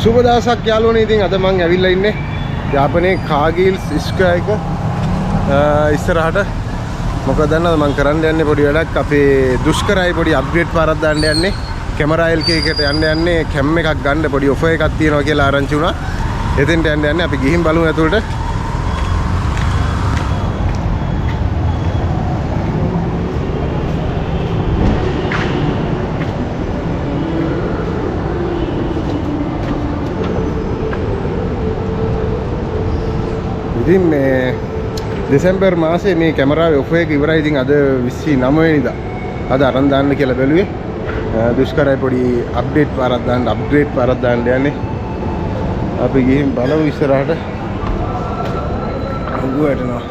සුබ දවසක් යාළුවනේ. ඉතින් අද මම ඇවිල්ලා ඉන්නේ යාපනයේ කාගිල්ස් ස්ක්වයර් එක ඉස්සරහට. මොකද දන්නවද මම කරන්න යන්නේ පොඩි වැඩක්. අපේ දුෂ්කරයි පොඩි අප්ග්‍රේඩ් පාරක් දාන්න යන්නේ. CameraLk එකට යන්නේ කැම් එකක් ගන්න පොඩි ඔෆර් එකක් තියෙනවා කියලා ආරංචි වුණා. එතෙන්ට යන්නේ. අපි ගිහින් බලමු ඇතුළට. ඉතින් මේ දෙසැම්බර් මාසේ මේ කැමරාවේ ඔෆර් එක ඉවරයි. ඉතින් අද 29 වෙනිදා අද අරන් දාන්න කියලා බැලුවේ. දුෂ්කරයි පොඩි අප්ග්‍රේඩ් පාරක් දාන්න යන්නේ. අපි ගිහින් බලමු ඉස්සරහට. අඟුවටනවා.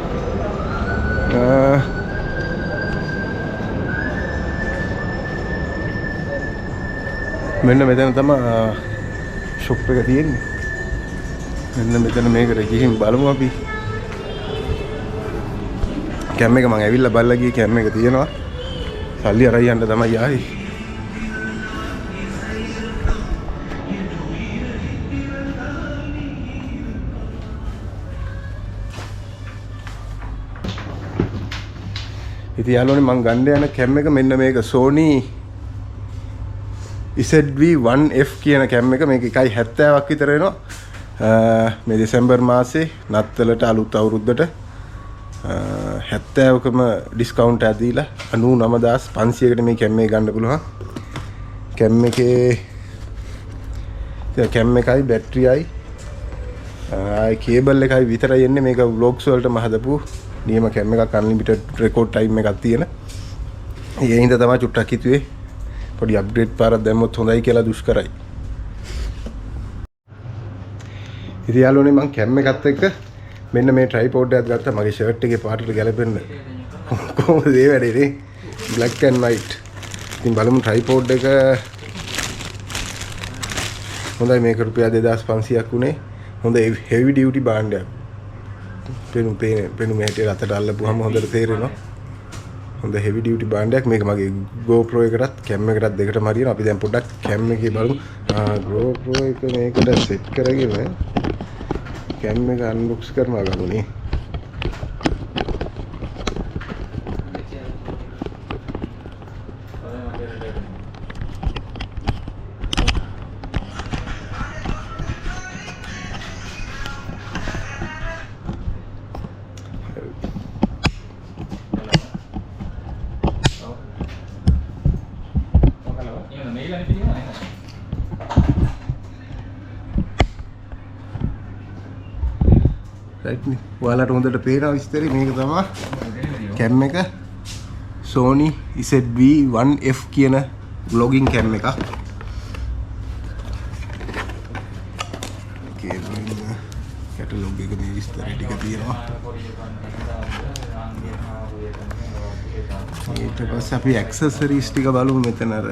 මෙන්න මෙතන තමයි ෂොප් එක තියෙන්නේ. මෙන්න මෙතන මේකට ගිහින් බලමු අපි. කැම් එක මම ඇවිල්ලා බලලා ගියේ කැම් එක තියෙනවා. සල්ලි අරන් යන්න තමයි ආවේ. ඉතින් යාළුවනේ මම ගන්න යන කැම් එක මෙන්න මේක Sony ZV-1F කියන කැම් එක. මේක 1.70ක් විතර වෙනවා. මේ දෙසැම්බර් මාසේ නත්තලට අලුත් අවුරුද්දට 70කම ඩිස්කවුන්ට් එකක් දීලා 99500කට මේ කැම් එක ගන්න පුළුවන්. කැම් එකයි බැටරියයි ආයි කේබල් එකයි විතරයි එන්නේ. මේක vlogs වලටම හදපු නියම කැම් එකක්. අන්ලිමිටඩ් රෙකෝඩ් ටයිම් එකක් තියෙන. ඒ හින්දා තමයි චුට්ටක් හිතුවේ පොඩි අප්ග්‍රේඩ් පාරක් දැම්මොත් හොඳයි කියලා දුෂ්කරයි. ඉතින් යාළුවනේ මම කැම් එකත් එක්ක මෙන්න මේ ට්‍රයිපෝඩ් එකක් ගත්තා. මගේ ෂර්ට් එකේ පාටට ගැලපෙන්න. කොහොමද මේ වැඩේ නේ? black and white. ඉතින් බලමු ට්‍රයිපෝඩ් එක හොඳයි. මේක රුපියල් 2500ක් උනේ. හොඳ heavy duty භාණ්ඩයක්. පෙනුම හැටියට අතට අල්ලපුවාම හොඳට තේරෙනවා. හොඳ heavy duty භාණ්ඩයක්. මේක මගේ GoPro එකටත් කැම් එකටත් දෙකටම හරියනවා. අපි දැන් පොඩ්ඩක් කැම් එකේ බලමු. GoPro එක මේකට සෙට් කරගෙන කැම් එක අන්බොක්ස් කරනවා ගමනේ. රයිට් නේ. ඔයාලට හොඳට පේනවා විස්තරي. මේක තමයි කැම් එක Sony ZV-1F කියන vlogging කැම් එකක්. කැටලොග් එක මේ විස්තරي ටික තියෙනවා. ඊට පස්සේ අපි ඇක්සසරිස් ටික බලමු මෙතන. අර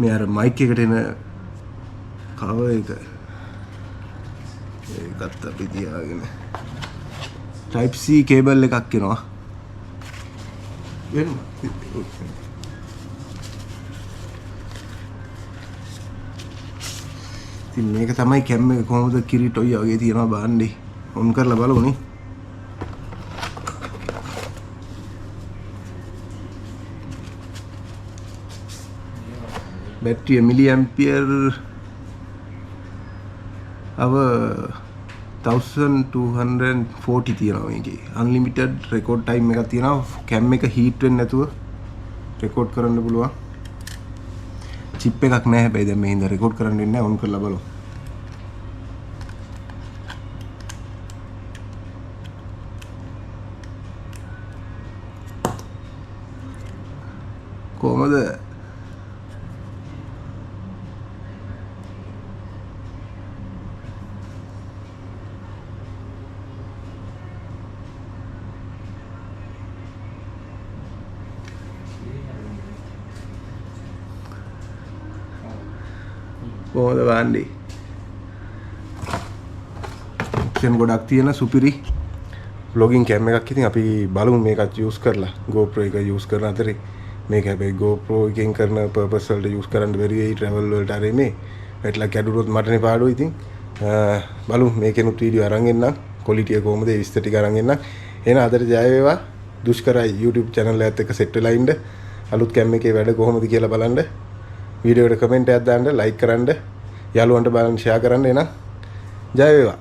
මේ අර මයික් එකට එන කවර් එක ඒකත් අපි තියාගෙන type C කේබල් එකක් එනවා. වෙනවා. ඉතින් මේක තමයි කැම් එක. කොහොමද කිරිටොයි වගේ තියෙනවා බාන්නේ. ඔන් කරලා බලමුනේ. बैटरी मिलिएम्पियर अब 1240 තියෙනවා මේකේ. අන්ලිමිටඩ් රෙකෝඩ් ටයිම් එකක් තියෙනවා. කැම් එක හීට් වෙන්නේ නැතුව රෙකෝඩ් කරන්න පුළුවන්. චිප් එකක් නැහැ හැබැයි දැන් මේ හින්දා රෙකෝඩ් කරන්න වෙන්නේ නැහැ. ඔන් කරලා බලමු. කොහමද කොහොමද වන්නේ? ඔප්ෂන් ගොඩක් තියෙන සුපිරි vlogging cam එකක්. ඉතින් අපි බලමු මේකත් use කරලා GoPro එක use කරන අතරේ මේක හැබැයි GoPro එකෙන් කරන purpose වලට use කරන්න බැරි වෙයි travel වලට හරි මේ වැටලා කැඩුනොත් මටනේ පාඩුව. ඉතින් බලමු මේකෙනුත් වීඩියෝ අරන් එන්නම් quality එක කොහොමද ඒ විස්තර ටික අරන් එන්නම්. එහෙනම් අදට ජය වේවා. දුෂ්කරයි YouTube channel එකත් එක්ක set වෙලා ඉන්න. අලුත් cam එකේ වැඩ කොහොමද කියලා බලන්න. වීඩියෝ එකට කමෙන්ට් එකක් දාන්න, like කරන්න, යාළුවන්ට බලන්න share කරන්න. එහෙනම් ජය වේවා.